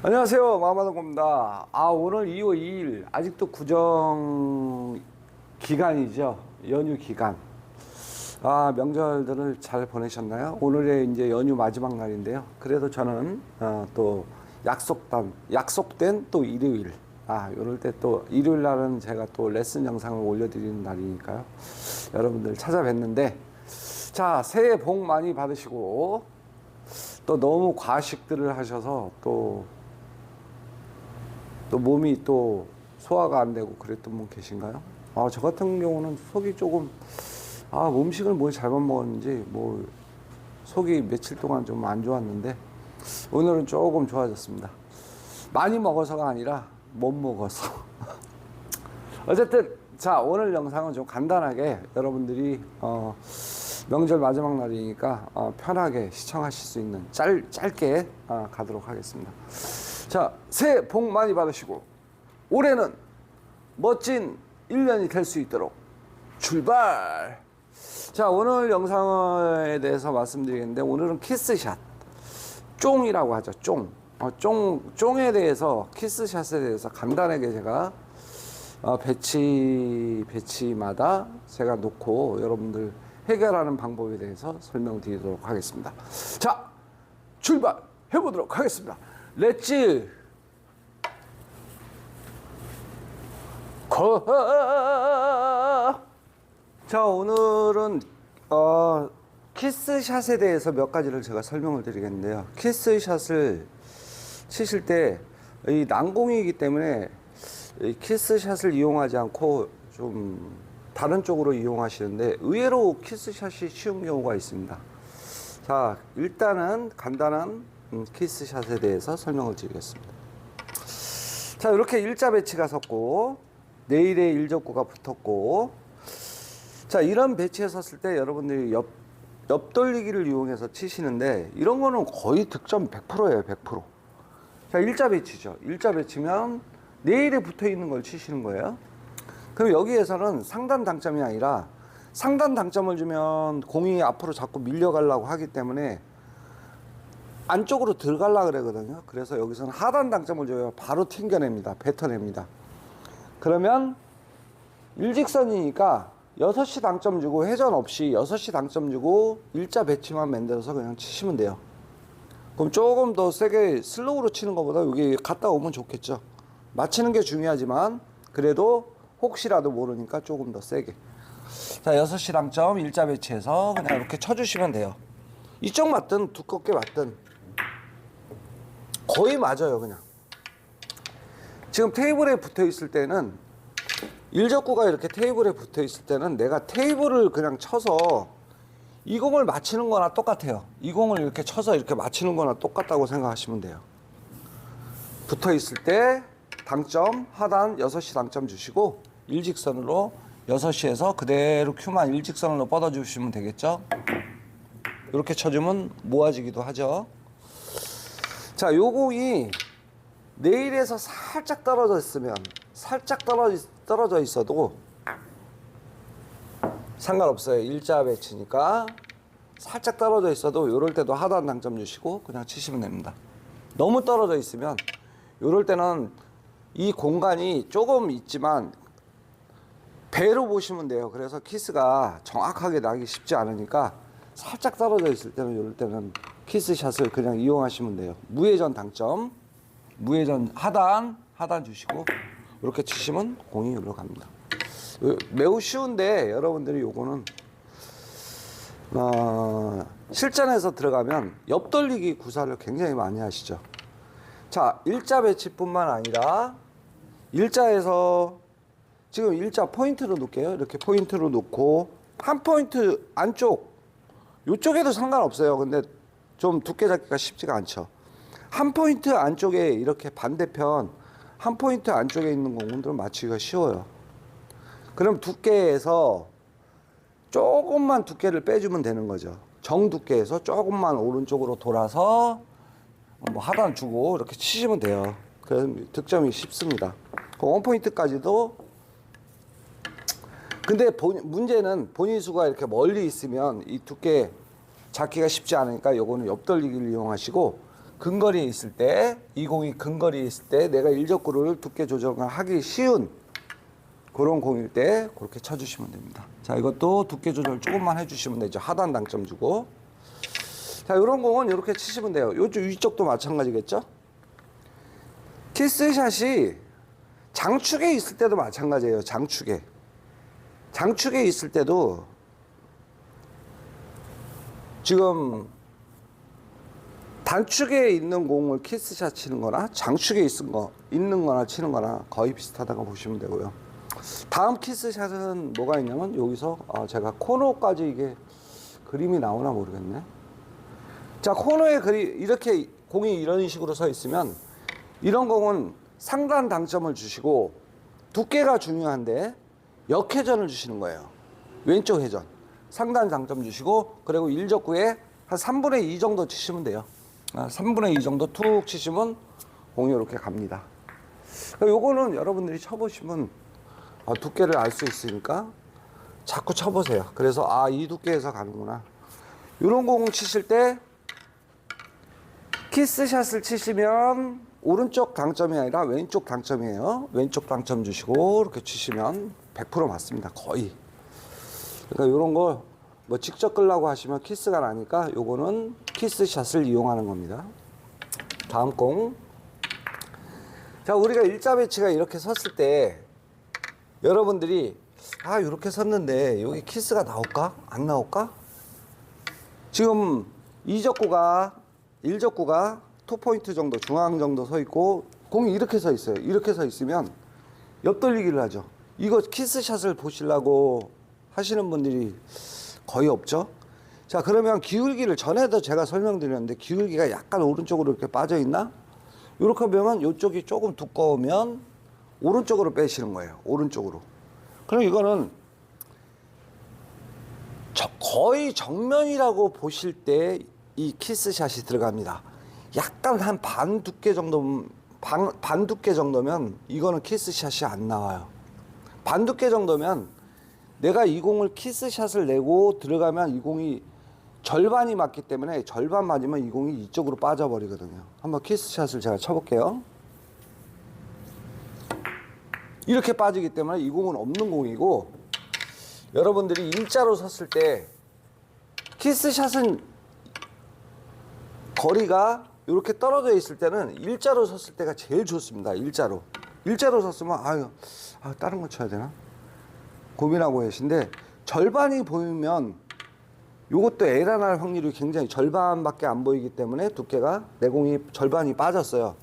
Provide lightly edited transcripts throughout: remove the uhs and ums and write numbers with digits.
안녕하세요, 마마동입니다. 오늘 2월 2일 아직도 구정 기간이죠. 연휴 기간. 명절들을 잘 보내셨나요? 오늘의 이제 연휴 마지막 날인데요. 그래도 저는 또 약속된 또 일요일. 이럴 때 또 일요일 날은 제가 또 레슨 영상을 올려드리는 날이니까요. 여러분들 찾아뵀는데, 자, 새해 복 많이 받으시고, 또 너무 과식들을 하셔서 또 몸이 또 소화가 안 되고 그랬던 분 계신가요? 저 같은 경우는 속이 조금, 음식을 뭘 잘못 먹었는지, 속이 며칠 동안 좀 안 좋았는데, 오늘은 조금 좋아졌습니다. 많이 먹어서가 아니라 못 먹어서. 어쨌든, 자, 오늘 영상은 좀 간단하게 여러분들이, 명절 마지막 날이니까, 편하게 시청하실 수 있는 짧게 가도록 하겠습니다. 자, 새해 복 많이 받으시고 올해는 멋진 1년이 될 수 있도록 출발! 자, 오늘 영상에 대해서 말씀드리겠는데, 오늘은 키스샷, 쫑이라고 하죠. 쫑에 대해서, 키스샷에 대해서 간단하게 제가 배치마다 제가 놓고 여러분들 해결하는 방법에 대해서 설명을 드리도록 하겠습니다. 자, 출발해 보도록 하겠습니다. 렛츠 고! 자, 오늘은 키스샷에 대해서 몇 가지를 제가 설명을 드리겠는데요. 키스샷을 치실 때 이 난공이기 때문에 이 키스샷을 이용하지 않고 좀 다른 쪽으로 이용하시는데, 의외로 키스샷이 쉬운 경우가 있습니다. 자, 일단은 간단한 키스샷에 대해서 설명을 드리겠습니다. 자, 이렇게 일자 배치가 섰고 내일에 일적구가 붙었고, 자, 이런 배치에 섰을 때 여러분들이 옆 돌리기를 이용해서 치시는데, 이런 거는 거의 득점 100%예요. 100%. 자, 일자 배치죠. 일자 배치면 내일에 붙어 있는 걸 치시는 거예요. 그럼 여기에서는 상단 당점이 아니라, 상단 당점을 주면 공이 앞으로 자꾸 밀려가려고 하기 때문에 안쪽으로 들어가려고 그러거든요. 그래서 여기서는 하단 당점을 줘요. 바로 튕겨냅니다. 뱉어냅니다. 그러면 일직선이니까 6시 당점 주고, 회전 없이 6시 당점 주고 일자 배치만 만들어서 그냥 치시면 돼요. 그럼 조금 더 세게 슬로우로 치는 것보다 여기 갔다 오면 좋겠죠. 맞히는 게 중요하지만 그래도 혹시라도 모르니까 조금 더 세게. 자, 6시 당점 일자 배치해서 그냥 이렇게 쳐주시면 돼요. 이쪽 맞든 두껍게 맞든 거의 맞아요. 그냥 지금 테이블에 붙어 있을 때는, 일적구가 이렇게 테이블에 붙어 있을 때는 내가 테이블을 그냥 쳐서 이 공을 맞히는 거나 똑같아요. 이 공을 이렇게 쳐서 이렇게 맞히는 거나 똑같다고 생각하시면 돼요. 붙어 있을 때 당점 하단 6시 당점 주시고, 일직선으로 6시에서 그대로 큐만 일직선으로 뻗어 주시면 되겠죠. 이렇게 쳐주면 모아지기도 하죠. 자, 요 공이 내일에서 살짝 떨어져 있으면, 살짝 떨어져 있어도 상관없어요. 일자 배치니까 살짝 떨어져 있어도 요럴 때도 하단 당점 주시고 그냥 치시면 됩니다. 너무 떨어져 있으면 요럴 때는 이 공간이 조금 있지만 배로 보시면 돼요. 그래서 키스가 정확하게 나기 쉽지 않으니까 살짝 떨어져 있을 때는, 요럴 때는 키스샷을 그냥 이용하시면 돼요. 무회전 당점, 무회전 하단 주시고 이렇게 치시면 공이 여기로 갑니다. 매우 쉬운데 여러분들이 요거는 실전에서 들어가면 옆 돌리기 구사를 굉장히 많이 하시죠. 자, 일자 배치뿐만 아니라 일자에서 지금 일자 포인트로 놓을게요. 이렇게 포인트로 놓고 한 포인트 안쪽, 요쪽에도 상관없어요. 근데 좀 두께 잡기가 쉽지가 않죠. 한 포인트 안쪽에, 이렇게 반대편 한 포인트 안쪽에 있는 공들은 맞추기가 쉬워요. 그럼 두께에서 조금만 두께를 빼주면 되는 거죠. 정두께에서 조금만 오른쪽으로 돌아서 하단 주고 이렇게 치시면 돼요. 그럼 득점이 쉽습니다. 원포인트까지도. 근데 문제는 본인 수가 이렇게 멀리 있으면 이 두께 잡기가 쉽지 않으니까 요거는 옆돌리기를 이용하시고, 근거리에 있을 때, 이 공이 근거리에 있을 때 내가 일적구를 두께 조정을 하기 쉬운 그런 공일 때 그렇게 쳐주시면 됩니다. 자, 이것도 두께 조절 조금만 해주시면 되죠. 하단 당점 주고. 자, 이런 공은 이렇게 치시면 돼요. 이쪽 위쪽도 마찬가지겠죠. 키스샷이 장축에 있을 때도 마찬가지예요. 장축에 있을 때도 지금 단축에 있는 공을 키스샷 치는 거나 장축에 있는 거나 치는 거나 거의 비슷하다고 보시면 되고요. 다음 키스샷은 뭐가 있냐면 여기서 제가 코너까지 이게 그림이 나오나 모르겠네. 자, 코너에 이렇게 공이 이런 식으로 서 있으면 이런 공은 상단 당점을 주시고 두께가 중요한데 역회전을 주시는 거예요. 왼쪽 회전. 상단 당점 주시고 그리고 일적구에 한 3분의 2 정도 치시면 돼요. 3분의 2 정도 툭 치시면 공이 이렇게 갑니다. 요거는 여러분들이 쳐보시면 두께를 알 수 있으니까 자꾸 쳐보세요. 그래서 이 두께에서 가는구나. 이런 공 치실 때 키스샷을 치시면 오른쪽 당점이 아니라 왼쪽 당점이에요. 왼쪽 당점 주시고 이렇게 치시면 100% 맞습니다. 거의. 그러니까 이런 거 뭐 직접 끌라고 하시면 키스가 나니까 요거는 키스샷을 이용하는 겁니다. 다음 공. 자, 우리가 일자 배치가 이렇게 섰을 때 여러분들이 이렇게 섰는데 여기 키스가 나올까? 안 나올까? 지금 일적구가 투포인트 정도, 중앙 정도 서 있고 공이 이렇게 서 있어요. 이렇게 서 있으면 옆돌리기를 하죠. 이거 키스샷을 보시려고 하시는 분들이 거의 없죠. 자, 그러면 기울기를 전에도 제가 설명드렸는데 기울기가 약간 오른쪽으로 이렇게 빠져 있나? 이렇게 보면 이쪽이 조금 두꺼우면 오른쪽으로 빼시는 거예요. 오른쪽으로. 그럼 이거는 거의 정면이라고 보실 때 이 키스샷이 들어갑니다. 약간 한 반 두께 정도면 이거는 키스샷이 안 나와요. 반 두께 정도면 내가 이 공을 키스샷을 내고 들어가면 이 공이 절반이 맞기 때문에 절반 맞으면 이 공이 이쪽으로 빠져버리거든요. 한번 키스샷을 제가 쳐볼게요. 이렇게 빠지기 때문에 이 공은 없는 공이고, 여러분들이 일자로 섰을 때 키스샷은 거리가 이렇게 떨어져 있을 때는 일자로 섰을 때가 제일 좋습니다. 일자로 섰으면 다른 거 쳐야 되나 고민하고 계신데, 절반이 보이면 요것도 에러 날 확률이 굉장히 절반밖에 안 보이기 때문에 두께가 내공이 절반이 빠졌어요.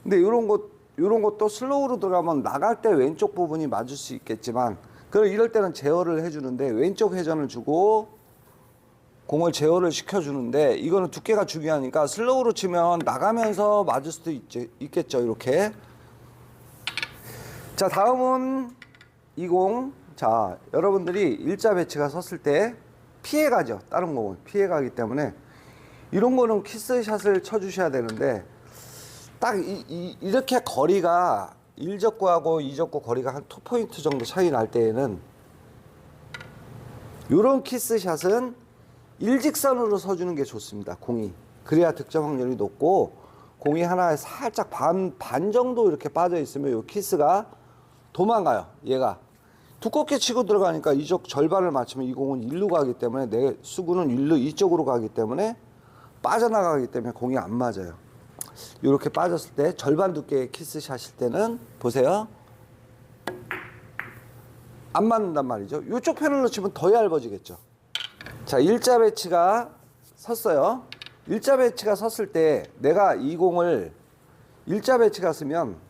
근데 이런 것도 슬로우로 들어가면 나갈 때 왼쪽 부분이 맞을 수 있겠지만, 그럼 이럴 때는 제어를 해주는데 왼쪽 회전을 주고 공을 제어를 시켜주는데, 이거는 두께가 중요하니까 슬로우로 치면 나가면서 맞을 수도 있겠죠. 이렇게. 자, 다음은 이 공. 자, 여러분들이 일자 배치가 섰을 때 피해가죠. 다른 공은 피해가기 때문에 이런 거는 키스샷을 쳐주셔야 되는데, 딱 이렇게 거리가 일적구하고 이적구 거리가 한 2포인트 정도 차이 날 때에는 이런 키스샷은 일직선으로 서주는 게 좋습니다. 공이. 그래야 득점 확률이 높고, 공이 하나에 살짝 반 정도 이렇게 빠져 있으면 이 키스가 도망가요. 얘가 두껍게 치고 들어가니까 이쪽 절반을 맞추면 이 공은 일로 가기 때문에 내 수구는 이쪽으로 가기 때문에 빠져나가기 때문에 공이 안 맞아요. 이렇게 빠졌을 때 절반 두께의 키스샷일 때는 보세요. 안 맞는단 말이죠. 이쪽 패널로 치면 더 얇아지겠죠. 자, 일자 배치가 섰어요. 일자 배치가 섰을 때 내가 이 공을 일자 배치가 쓰면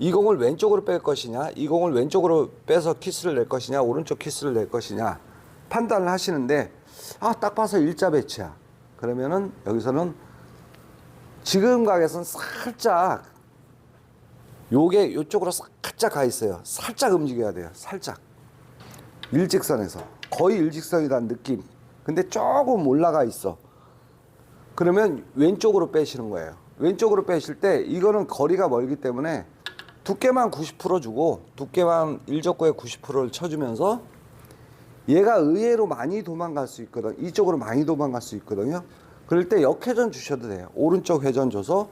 이 공을 왼쪽으로 뺄 것이냐, 이 공을 왼쪽으로 빼서 키스를 낼 것이냐, 오른쪽 키스를 낼 것이냐 판단을 하시는데, 딱 봐서 일자 배치야. 그러면은 여기서는 지금 각에서는 살짝 요게 이쪽으로 살짝 가 있어요. 살짝 움직여야 돼요. 살짝. 일직선에서. 거의 일직선이라는 느낌. 근데 조금 올라가 있어. 그러면 왼쪽으로 빼시는 거예요. 왼쪽으로 빼실 때 이거는 거리가 멀기 때문에 두께만 90% 주고, 두께만 일적구의 90%를 쳐주면서 얘가 의외로 많이 도망갈 수 있거든. 이쪽으로 많이 도망갈 수 있거든요. 그럴 때 역회전 주셔도 돼요. 오른쪽 회전 줘서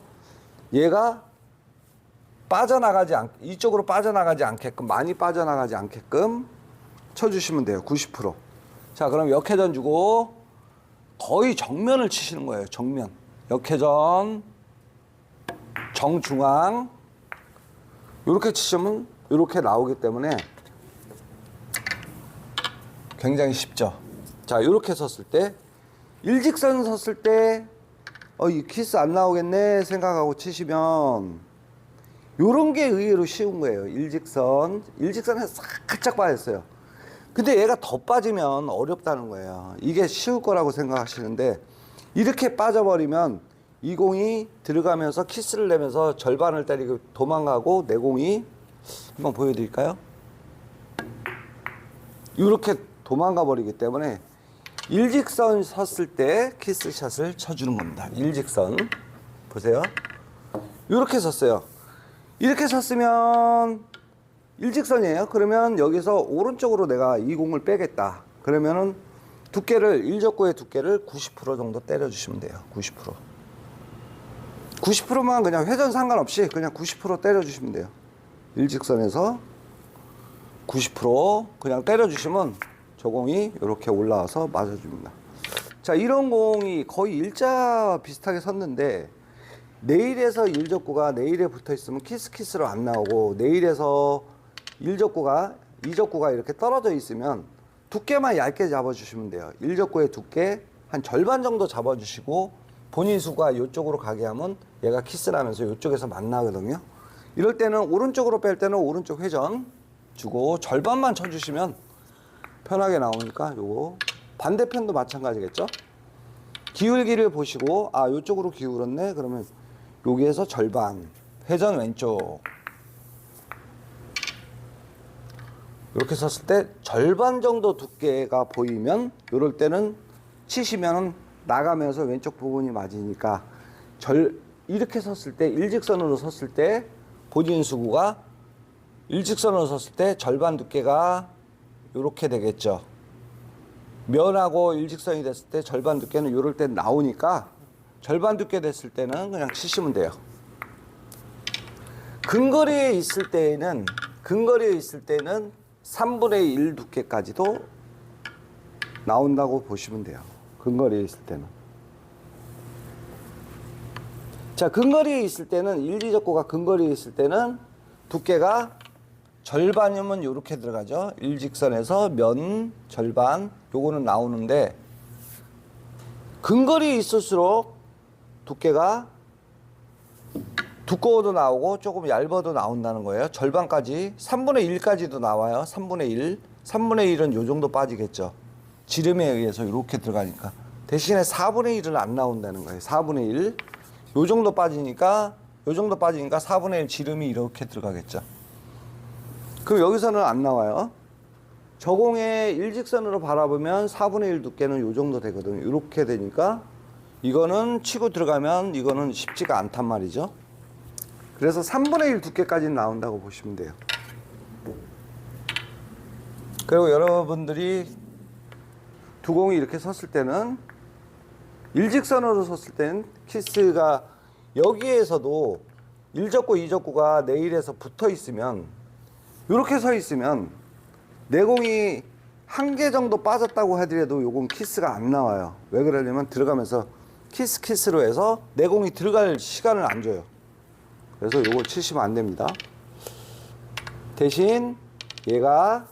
얘가 이쪽으로 빠져나가지 않게끔, 많이 빠져나가지 않게끔 쳐주시면 돼요. 90%. 자, 그럼 역회전 주고 거의 정면을 치시는 거예요. 정면. 역회전, 정중앙. 이렇게 치시면 이렇게 나오기 때문에 굉장히 쉽죠. 자, 이렇게 섰을 때, 일직선 섰을 때, 이 키스 안 나오겠네 생각하고 치시면, 요런 게 의외로 쉬운 거예요. 일직선에 살짝 빠졌어요. 근데 얘가 더 빠지면 어렵다는 거예요. 이게 쉬울 거라고 생각하시는데, 이렇게 빠져버리면 이 공이 들어가면서 키스를 내면서 절반을 때리고 도망가고, 내 공이, 한번 보여드릴까요? 이렇게 도망가 버리기 때문에 일직선 섰을 때 키스샷을 쳐주는 겁니다. 일직선 보세요. 이렇게 섰어요. 이렇게 섰으면 일직선이에요. 그러면 여기서 오른쪽으로 내가 이 공을 빼겠다. 그러면은 일적구의 두께를 90% 정도 때려주시면 돼요. 90%. 90%만 그냥 회전 상관없이 그냥 90% 때려주시면 돼요. 일직선에서 90% 그냥 때려주시면 저 공이 이렇게 올라와서 맞아줍니다. 자, 이런 공이 거의 일자 비슷하게 섰는데, 내일에서 일적구가 내일에 붙어 있으면 키스로 안 나오고, 내일에서 이적구가 이렇게 떨어져 있으면 두께만 얇게 잡아주시면 돼요. 일적구의 두께 한 절반 정도 잡아주시고, 본인 수가 이쪽으로 가게 하면 얘가 키스를 하면서 이쪽에서 만나거든요. 이럴 때는 오른쪽으로 뺄 때는 오른쪽 회전 주고 절반만 쳐주시면 편하게 나오니까, 요거 반대편도 마찬가지겠죠. 기울기를 보시고, 이쪽으로 기울었네. 그러면 여기에서 절반 회전 왼쪽, 이렇게 섰을 때 절반 정도 두께가 보이면, 이럴 때는 치시면 나가면서 왼쪽 부분이 맞으니까, 이렇게 섰을 때, 일직선으로 섰을 때 본인 수구가 일직선으로 섰을 때 절반 두께가 이렇게 되겠죠. 면하고 일직선이 됐을 때 절반 두께는 이럴 때 나오니까, 절반 두께 됐을 때는 그냥 치시면 돼요. 근거리에 있을 때는 3분의 1 두께까지도 나온다고 보시면 돼요. 근거리에 있을 때는. 자, 근거리에 있을 때는, 일지적구가 근거리에 있을 때는 두께가 절반이면 이렇게 들어가죠. 일직선에서 면 절반, 요거는 나오는데, 근거리에 있을수록 두께가 두꺼워도 나오고 조금 얇아도 나온다는 거예요. 절반까지, 3분의 1까지도 나와요. 3분의 1. 3분의 1은 요 정도 빠지겠죠. 지름에 의해서 이렇게 들어가니까. 대신에 4분의 1은 안 나온다는 거예요. 4분의 1. 요 정도 빠지니까 4분의 1 지름이 이렇게 들어가겠죠. 그럼 여기서는 안 나와요. 저공에 일직선으로 바라보면 4분의 1 두께는 요 정도 되거든요. 이렇게 되니까 이거는 치고 들어가면 이거는 쉽지가 않단 말이죠. 그래서 3분의 1 두께까지는 나온다고 보시면 돼요. 그리고 여러분들이 두 공이 이렇게 섰을 때는, 일직선으로 섰을 때는 키스가 여기에서도 일적구, 이적구가 내일에서 붙어 있으면, 이렇게 서 있으면 내 공이 한 개 정도 빠졌다고 하더라도 요건 키스가 안 나와요. 왜 그러냐면 들어가면서 키스로 해서 내 공이 들어갈 시간을 안 줘요. 그래서 요거 치시면 안 됩니다. 대신 얘가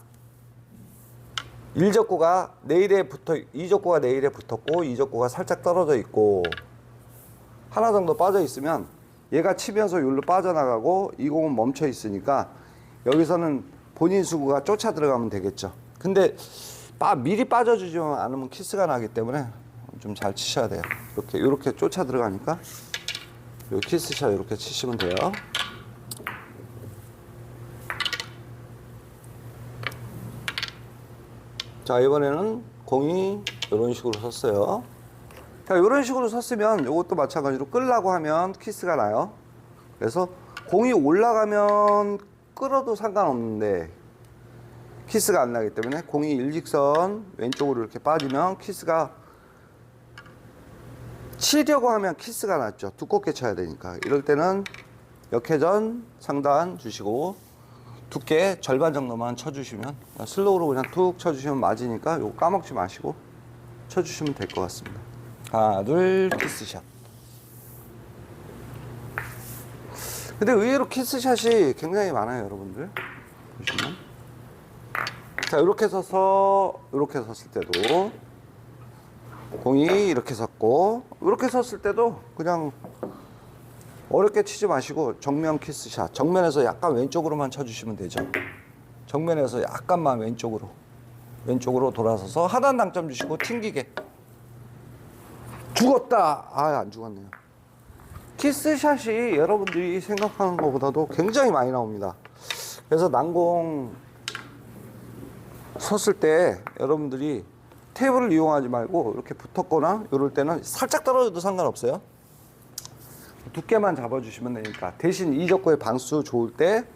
일적구가 이적구가 내일에 붙었고, 이적구가 살짝 떨어져 있고, 하나 정도 빠져 있으면 얘가 치면서 여기로 빠져나가고, 이 공은 멈춰 있으니까 여기서는 본인 수구가 쫓아 들어가면 되겠죠. 근데 미리 빠져주지 않으면 키스가 나기 때문에 좀 잘 치셔야 돼요. 이렇게 쫓아 들어가니까 요 키스샷 이렇게 치시면 돼요. 자, 이번에는 공이 이런 식으로 섰어요. 자, 이런 식으로 섰으면 이것도 마찬가지로 끌라고 하면 키스가 나요. 그래서 공이 올라가면 끌어도 상관없는데 키스가 안 나기 때문에, 공이 일직선 왼쪽으로 이렇게 빠지면 키스가 치려고 하면 키스가 낫죠. 두껍게 쳐야 되니까. 이럴 때는 역회전 상단 주시고 두께 절반 정도만 쳐주시면, 슬로우로 그냥 툭 쳐주시면 맞으니까 요거 까먹지 마시고 쳐주시면 될 것 같습니다. 하나, 둘, 키스샷. 근데 의외로 키스샷이 굉장히 많아요, 여러분들. 보시면. 자, 이렇게 서서, 이렇게 섰을 때도, 공이 이렇게 섰고, 이렇게 섰을 때도 그냥 어렵게 치지 마시고 정면 키스샷. 정면에서 약간 왼쪽으로만 쳐주시면 되죠. 정면에서 약간만 왼쪽으로 돌아서서 하단 당점 주시고 튕기게. 죽었다. 아, 안 죽었네요. 키스샷이 여러분들이 생각하는 것보다도 굉장히 많이 나옵니다. 그래서 난공 섰을 때 여러분들이 테이블을 이용하지 말고 이렇게 붙었거나 이럴 때는 살짝 떨어져도 상관없어요. 두께만 잡아주시면 되니까. 대신 이적구의 방수 좋을 때,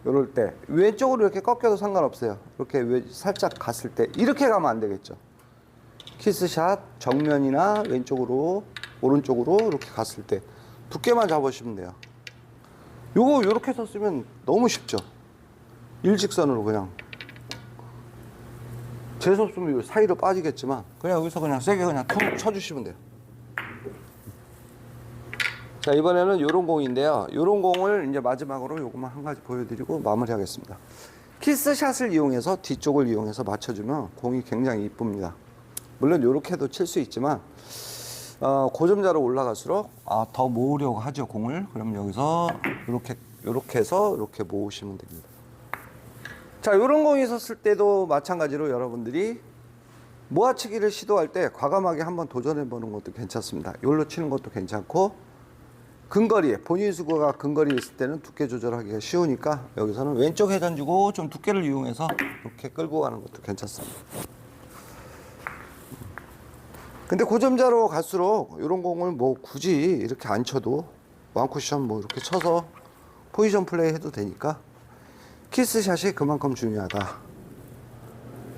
이럴 때 왼쪽으로 이렇게 꺾여도 상관없어요. 이렇게 살짝 갔을 때 이렇게 가면 안 되겠죠. 키스샷 정면이나 왼쪽으로 오른쪽으로 이렇게 갔을 때 두께만 잡으시면 돼요. 요거 이렇게 섰으면 너무 쉽죠. 일직선으로 그냥. 재수없으면 사이로 빠지겠지만 그냥 여기서 그냥 세게 그냥 툭 쳐주시면 돼요. 자, 이번에는 요런 공인데요. 요런 공을 이제 마지막으로 요것만 한 가지 보여드리고 마무리하겠습니다. 키스샷을 이용해서 뒤쪽을 이용해서 맞춰주면 공이 굉장히 이쁩니다. 물론 요렇게도 칠 수 있지만 고점자로 올라갈수록 더 모으려고 하죠, 공을. 그럼 여기서 요렇게 해서 이렇게 모으시면 됩니다. 자, 요런 공이 섰을 때도 마찬가지로 여러분들이 모아치기를 시도할 때 과감하게 한번 도전해 보는 것도 괜찮습니다. 요걸로 치는 것도 괜찮고, 근거리에 본인 수거가 근거리에 있을 때는 두께 조절하기가 쉬우니까 여기서는 왼쪽 회전 주고 좀 두께를 이용해서 이렇게 끌고 가는 것도 괜찮습니다. 근데 고점자로 갈수록 이런 공을 뭐 굳이 이렇게 안 쳐도 원쿠션 뭐 이렇게 쳐서 포지션 플레이 해도 되니까 키스샷이 그만큼 중요하다.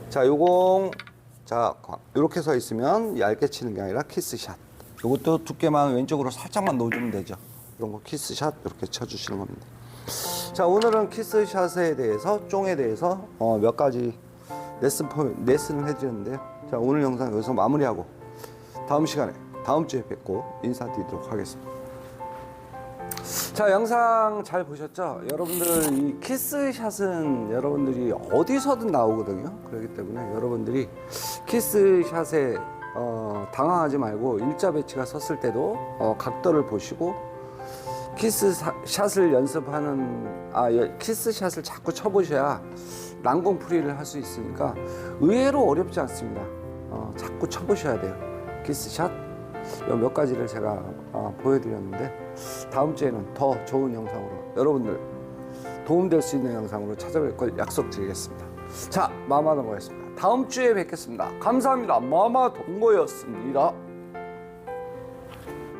자, 요 공, 자, 이렇게 서 있으면 얇게 치는 게 아니라 키스샷. 요것도 두께만 왼쪽으로 살짝만 넣어주면 되죠. 이런 거 키스샷 이렇게 쳐주시는 겁니다. 자, 오늘은 키스샷에 대해서, 쫑에 대해서 몇 가지 레슨을 해드렸는데요. 자, 오늘 영상 여기서 마무리하고 다음 시간에, 다음 주에 뵙고 인사드리도록 하겠습니다. 자, 영상 잘 보셨죠? 여러분들 이 키스샷은 여러분들이 어디서든 나오거든요. 그렇기 때문에 여러분들이 키스샷에 당황하지 말고 일자 배치가 섰을 때도 각도를 보시고 키스샷을 연습하는 키스샷을 자꾸 쳐보셔야 난공 풀이를 할 수 있으니까 의외로 어렵지 않습니다. 자꾸 쳐보셔야 돼요. 키스샷 몇 가지를 제가 보여드렸는데 다음 주에는 더 좋은 영상으로 여러분들 도움될 수 있는 영상으로 찾아뵐 걸 약속드리겠습니다. 자, 마마동거였습니다. 다음 주에 뵙겠습니다. 감사합니다. 마마동거였습니다.